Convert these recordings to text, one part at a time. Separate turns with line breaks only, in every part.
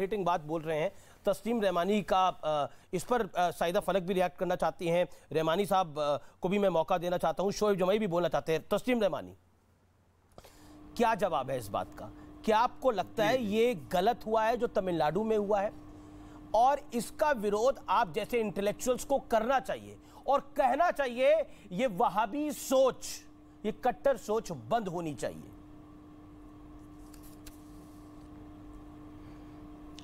Hitting बात बोल रहे हैं। तस्लीम रहमानी का इस पर साइदा फलक भी रिएक्ट करना चाहती हैं। रहमानी साहब को भी मैं मौका देना चाहता हूं, शोएब जमाई भी बोलना चाहते हैं। तस्लीम रहमानी, क्या जवाब है इस बात का? क्या आपको लगता है ये गलत हुआ है जो तमिलनाडु में हुआ है, और इसका विरोध आप जैसे इंटेलेक्चुअल्स को करना चाहिए और कहना चाहिए ये वहाबी सोच, ये कट्टर सोच बंद होनी चाहिए?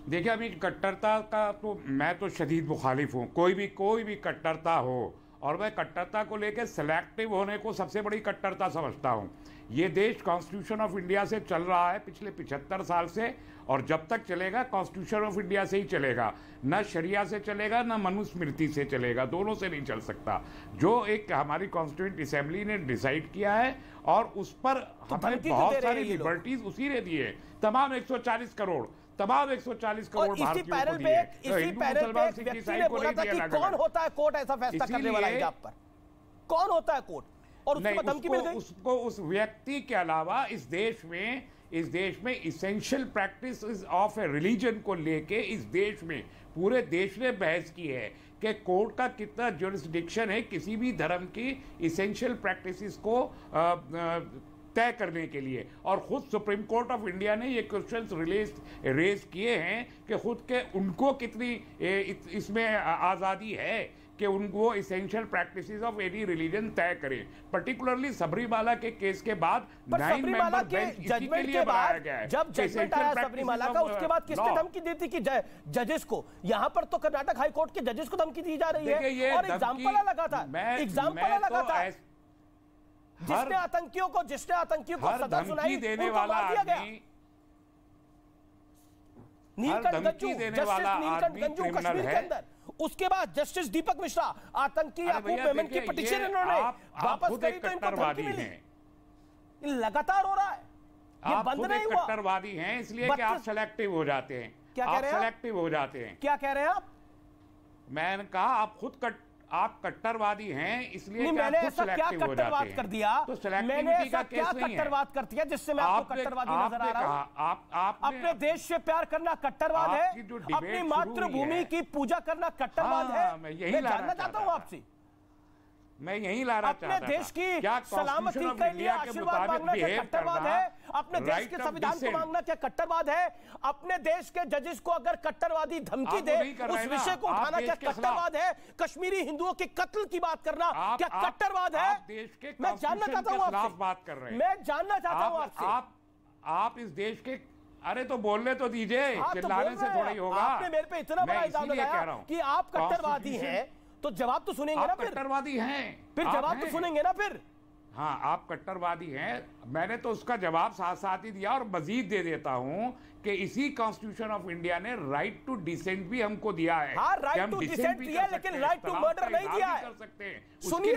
देखिए, अभी कट्टरता का तो मैं तो शदीद मुखालिफ हूँ। कोई भी कट्टरता हो, और मैं कट्टरता को लेकर सेलेक्टिव होने को सबसे बड़ी कट्टरता समझता हूँ। ये देश कॉन्स्टिट्यूशन ऑफ इंडिया से चल रहा है पिछले 75 साल से, और जब तक चलेगा कॉन्स्टिट्यूशन ऑफ इंडिया से ही चलेगा। न शरिया से चलेगा, न मनुस्मृति से चलेगा, दोनों से नहीं चल सकता। जो एक हमारी कॉन्स्टिट्यूंट असेंबली ने डिसाइड किया है, और उस पर हमें बहुत सारी लिबर्टीज उसी ने दी है। तमाम 140 करोड़ भारतीयों को दिए।
इसी पैनल पे एक व्यक्ति ने बोला था कि कौन होता है कोर्ट ऐसा फैसला करने वाला हिजाब पर? कौन होता है कोर्ट? और उसको धमकी मिल गई।
उसको उस व्यक्ति के अलावा इस देश में essential practice of A religion को लेके इस देश में पूरे देश ने बहस की है कि कोर्ट का कितना ज्यूरिसडिक्शन है किसी भी धर्म की इसेंशियल प्रैक्टिसेस को तय करने के लिए। और खुद सुप्रीम कोर्ट ऑफ इंडिया ने ये क्वेश्चंस रेज किए हैं कि खुद के उनको कितनी इसमें आज़ादी है कि उनको essential practices of any religion तय करें। पर्टिकुलरली सबरीमाला के केस के बाद 9 मेंबर बेंच इसी के लिए बनाया गया है।
जब जजमेंट आया सबरीमाला का, उसके बाद किसने धमकी दी थी कि जजेस को? यहां पर तो कर्नाटक हाई कोर्ट के जजेस को धमकी दी जा रही है, और एग्जाम्पल लगा था, जिसने आतंकियों को सजा सुनाई
देने वाला आदमी,
नीलकंठ गंजू कश्मीर के अंदर, उसके बाद जस्टिस दीपक मिश्रा, आतंकी याकूब मेमन की पिटीशन इन्होंने वापस करी तो इनको धमकी मिली। लगातार हो रहा है, ये बंद नहीं हुआ।
कट्टरवादी हैं इसलिए कि आप सेलेक्टिव हो जाते हैं।
क्या कह रहे हैं?
सेलेक्टिव हो जाते हैं।
क्या कह रहे हैं आप?
मैंने कहा आप कट्टरवादी हैं इसलिए कि आप खुद सेलेक्टिव हो जाते हैं।
कर दिया
तो सेलेक्टिविटी का केस नहीं है।
कट्टरवाद कर दिया जिससे मैं आपको कट्टरवादी नजर आ रहा हूं? अपने देश से प्यार करना कट्टरवाद है? अपनी मातृभूमि की पूजा करना कट्टरवाद है? मैं जानना चाहता हूं आपसे।
मैं यही ला रहा था।
अपने देश की सलामती के लिए आशीर्वाद मांगना क्या कट्टरवाद है? अपने देश के संविधान को मांगना क्या कट्टरवाद है? अपने देश के जजेस को अगर कट्टरवादी धमकी दे, उस विषय को उठाना क्या कट्टरवाद है? कश्मीरी हिंदुओं के कत्ल की बात करना क्या कट्टरवाद है?
मैं जानना चाहता हूं आपसे। बात कर रहे हैं,
मैं जानना चाहता हूं आपसे।
आप इस देश के, अरे तो बोलने तो दीजिए, चिल्लाने से थोड़ा ही होगा।
आपने मेरे पे इतना बड़ा इल्जाम लगाया कि आप कट्टरवादी हैं, तो जवाब तो सुनेंगे ना फिर?
कट्टरवादी हैं,
फिर जवाब तो सुनेंगे ना फिर?
हाँ, आप कट्टरवादी हैं। मैंने तो उसका जवाब साथ साथ ही दिया, और मजीद दे देता हूं कि इसी कॉन्स्टिट्यूशन ऑफ इंडिया ने राइट टू डिसेंट भी हमको दिया है।
हाँ, राइट टू डिसेंट दिया, लेकिन राइट टू मर्डर नहीं दिया है। सुनिए,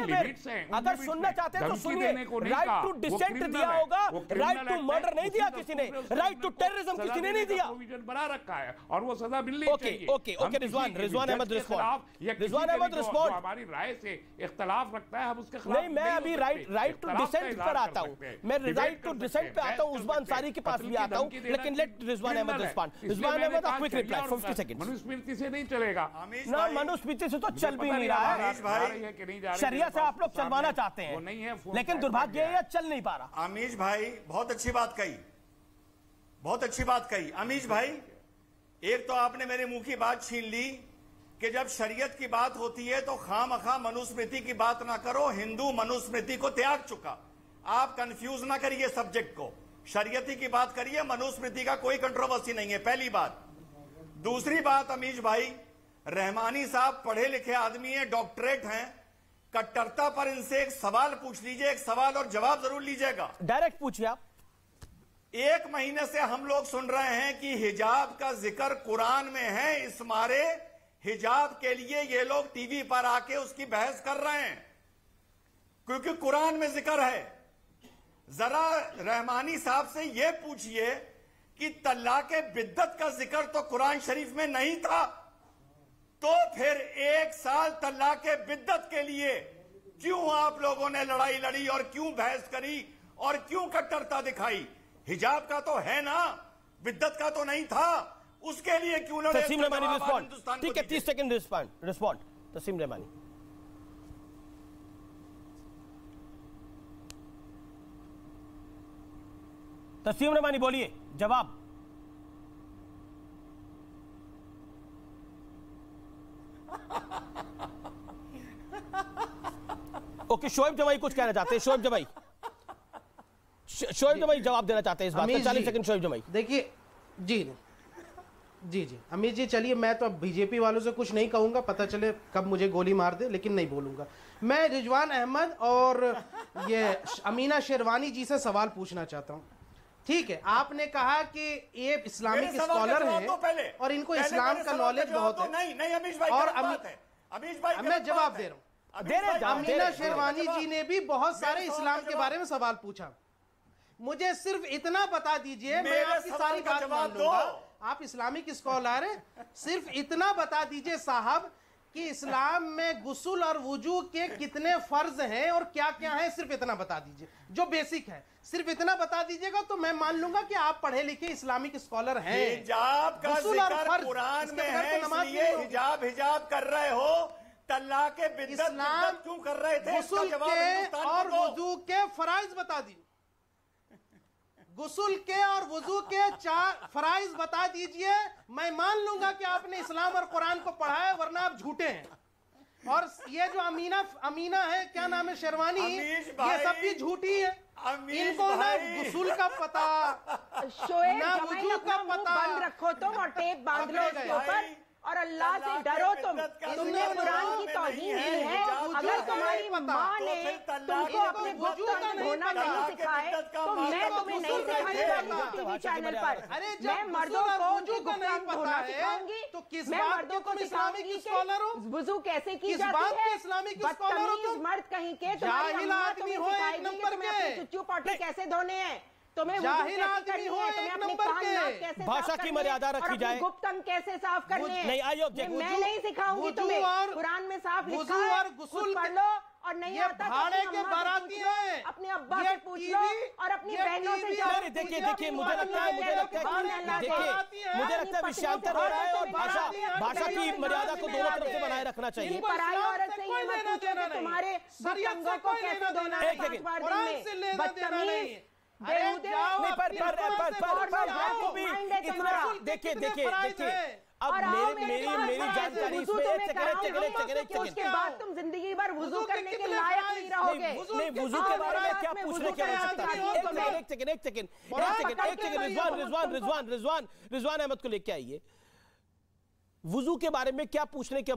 अगर सुनना चाहते हैं तो सुनिए। राइट टू डिसेंट दिया होगा, राइट टू मर्डर नहीं दिया किसी ने, राइट टू टेररिज्म किसी ने नहीं दिया।
प्रोविजन बना रखा है और वो सजा मिलनी चाहिए।
Okay, Rizwan Ahmad respond.
हमारी राय से इख्तलाफ रखता है, हम उसके खिलाफ
नहीं। मैं अभी राइट टू डिसेंट पर आता हूं, मैं राइट टू डिसेंट पे आता हूं, उस्मान अंसारी के पास भी आता हूं, लेकिन let Rizwan Ahmad respond. Rizwan Ahmad, quick reply 50 second.
Manusmriti से नहीं चलेगा
ना, मनुस्मृति से तो चल भी नहीं रहा है। शरिया से आप लोग चलवाना चाहते हैं, लेकिन दुर्भाग्य है चल नहीं पा रहा।
अमीश भाई बहुत अच्छी बात कही, बहुत अच्छी बात कही। अमीश भाई, एक तो आपने मेरे मुंह की बात छीन ली कि जब शरीयत की बात होती है तो खामखा मनुस्मृति की बात ना करो। हिंदू मनुस्मृति को त्याग चुका। आप कंफ्यूज ना करिए सब्जेक्ट को, शरीयती की बात करिए, मनुस्मृति का कोई कंट्रोवर्सी नहीं है, पहली बात। दूसरी बात, अमीश भाई, रहमानी साहब पढ़े लिखे आदमी हैं, डॉक्टरेट हैं। कट्टरता पर इनसे एक सवाल पूछ लीजिए, एक सवाल और जवाब जरूर लीजिएगा।
डायरेक्ट पूछिए आप।
1 महीने से हम लोग सुन रहे हैं कि हिजाब का जिक्र कुरान में है, इस मारे हिजाब के लिए ये लोग टीवी पर आके उसकी बहस कर रहे हैं, क्योंकि कुरान में जिक्र है। जरा रहमानी साहब से यह पूछिए कि तल्लाक़े बिद्दत का जिक्र तो कुरान शरीफ में नहीं था, तो फिर 1 साल तल्लाक़े बिद्दत के लिए क्यों आप लोगों ने लड़ाई लड़ी और क्यों बहस करी और क्यों कट्टरता दिखाई? हिजाब का तो है ना, बिद्दत का तो नहीं था। उसके लिए क्यों लड़े?
तस्लीम रहमानी रिस्पॉन्ड,
हिंदुस्तान
ठीक है, 30 सेकंड रिस्पॉन्ड। तस्लीम रहमानी। तस्लीम रहमानी बोलिए, जवाब। ओके, शोएब जमाई कुछ कहना चाहते हैं। शोएब जमाई जवाब देना चाहते हैं इस बात का। 40 सेकंड शोएब जमाई।
देखिए जी अमीर जी, चलिए मैं तो अब बीजेपी वालों से कुछ नहीं कहूंगा, पता चले कब मुझे गोली मार दे, लेकिन नहीं बोलूंगा। मैं रिजवान अहमद और ये अमीना शेरवानी जी से सवाल पूछना चाहता हूं। ठीक है, आपने कहा कि ये इस्लामिक स्कॉलर हैं और इनको इस्लाम का नॉलेज बहुत है।
नहीं अमीश भाई,
और
अमीश भाई
मैं जवाब दे रहा हूं। अमीना शेरवानी जी ने भी बहुत सारे इस्लाम के बारे में सवाल पूछा। मुझे सिर्फ इतना बता दीजिए, मैं आपकी सारी बात मान लूंगा, आप इस्लामिक स्कॉलर हैं, सिर्फ इतना बता दीजिए साहब कि इस्लाम में गुस्ल और वुजू के कितने फर्ज हैं और क्या क्या हैं, सिर्फ इतना बता दीजिए जो बेसिक है। सिर्फ इतना बता दीजिएगा तो मैं मान लूंगा कि आप पढ़े लिखे इस्लामिक स्कॉलर हैं।
हिजाब का जिक्र कुरान में है, इसलिए हिजाब कर रहे हो। तल्लाक के बिद्दत क्यों कर रहे थे?
गुस्ल के और वुजू के फराइज बता दीजिए। गुस्ल के और वुजू के 4 फराइज बता दीजिए, मैं मान लूंगा कि आपने इस्लाम और कुरान को पढ़ा है, वरना आप झूठे हैं। और ये जो अमीना है, क्या नाम है, शेरवानी, ये सब भी झूठी है। इनको ना गुस्ल का पता, ना वुजू का पता।
बंद रखो तुम और टेप बांध लो उसके ऊपर और अल्लाह से डरो। तुमने कुरान की तौहीन की है। अगर तुम्हारी माँ ने तुमको अपने गुप्तन धोना नहीं सिखाए तो मैं तुम्हें नहीं सिखाने वाली टीवी चैनल पर। मैं मर्दों को गुप्तन धोना सिखाऊंगी, मैं मर्दों को सिखाऊंगी कि वुजू कैसे की जाती है। बदतमीज मर्द कहीं के, तुम्हारी अम्मा तुम्हें सिखाएगी कि तुम्हें अपनी चुच्चू पॉटी कैसे धोने हैं, तुम्हें
जाहिल आदमी हो एक नंबर के।
भाषा की मर्यादा रखी जाए,
गुप्तन कैसे साफ करने हैं।
नहीं आयोग,
मैं नहीं सिखाऊंगी तुम्हें। कुरान में साफ लिखा है, खुद पढ़ लो, और नहीं आता तो
भाड़े के बाराती हैं,
अपने अब्बा से पूछ लो और अपनी बहनों से जाओ।
देखिए मुझे लगता है विषयांतर हो रहा है और भाषा की मर्यादा को दोनों तरफ से बनाए रखना चाहिए।
पराई औरत से ये मत पूछो कि तुम्हारे अंगों को कैसे धोना है 5 बार दिन में। बदतमीज,
देखिए अब मेरी जानकारी इसमें
उसके बाद तुम जिंदगी भर वुजू करने के लायक नहीं रहोगे।
नहीं, वुजू के बारे में क्या पूछने की आवश्यकता है? एक सेकंड रिजवान अहमद को लेके आइए। वुजू के बारे में क्या पूछने की